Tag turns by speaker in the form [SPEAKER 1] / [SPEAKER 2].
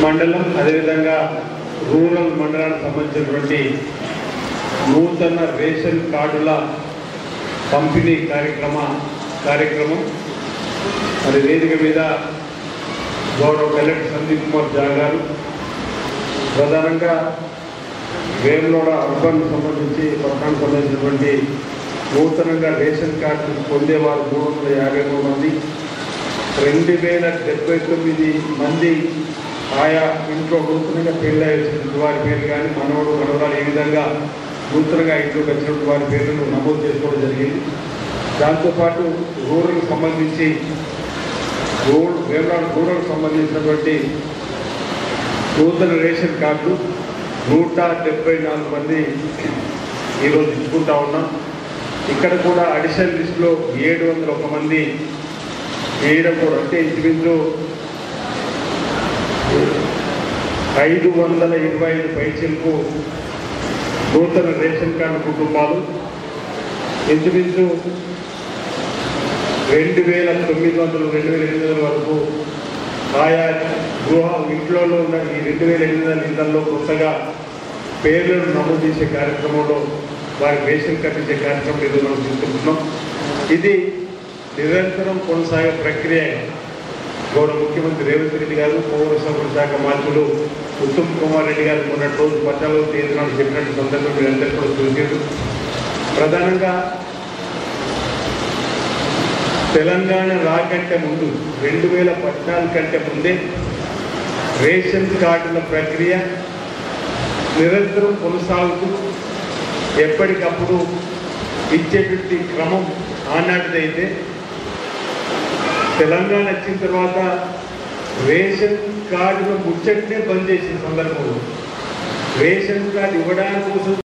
[SPEAKER 1] మండలం అదేవిధంగా రూరల్ మండలానికి సంబంధించినటువంటి నూతన రేషన్ కార్డుల పంపిణీ కార్యక్రమం మరి వేదిక మీద గౌరవ కలెక్టర్ సందీప్ కుమార్ జా గారు ప్రధానంగా వేములవాడ అర్బన్ సంబంధించి పట్టణానికి సంబంధించినటువంటి నూతనంగా రేషన్ కార్డు పొందేవారు 353 మంది 2079 మంది ఆయా ఇంట్లో నూతనంగా పెళ్ళి వచ్చినటువంటి వారి పేర్లు కానీ మనవరాలు ఏ విధంగా నూతనంగా ఇంట్లోకి వచ్చినటువంటి వారి పేర్లను నమోదు చేసుకోవడం జరిగింది. దాంతోపాటు రూరల్కి సంబంధించి వేములవాడ రూరల్కి సంబంధించినటువంటి నూతన రేషన్ కార్డు 174 మంది ఈరోజు ఇచ్చుకుంటా ఉన్నాం. ఇక్కడ కూడా అడిషనల్ లిస్టులో 701 మంది వేయడం కూడా అంటే ఇంచుమించు 525 పైచీలకు నూతన రేషన్ కార్డు కుటుంబాలు ఇంచుమించు 2900 2800 వరకు ఆయా ఇంట్లో ఉన్న ఈ 2800 ఇళ్లలో కొత్తగా పేర్లను నమోదు చేసే కార్యక్రమంలో వారి రేషన్ కట్టించే కార్యక్రమం ఏదో మనం తీసుకుంటున్నాం. ఇది నిరంతరం కొనసాగే ప్రక్రియ. గౌరవ ముఖ్యమంత్రి రేవంత్ రెడ్డి గారు పౌర సరఫరా శాఖ మంత్రులు ఉత్తమ్ కుమార్ రెడ్డి గారు మొన్నటి రోజు 14వ తేదీ నాడు చెప్పినట్టు సందర్భంగా మీరందరూ కూడా చూసారు. ప్రధానంగా తెలంగాణ రాకంటే ముందు 2014 కంటే ముందే రేషన్ కార్డుల ప్రక్రియ నిరంతరం కొనసాగుతూ ఎప్పటికప్పుడు ఇచ్చేటువంటి క్రమం ఆనాటిదైతే తెలంగాణ వచ్చిన తర్వాత రేషన్ కార్డును ముచ్చట్నే బంద్ చేసిన సందర్భంలో రేషన్ కార్డు ఇవ్వడానికి కోసం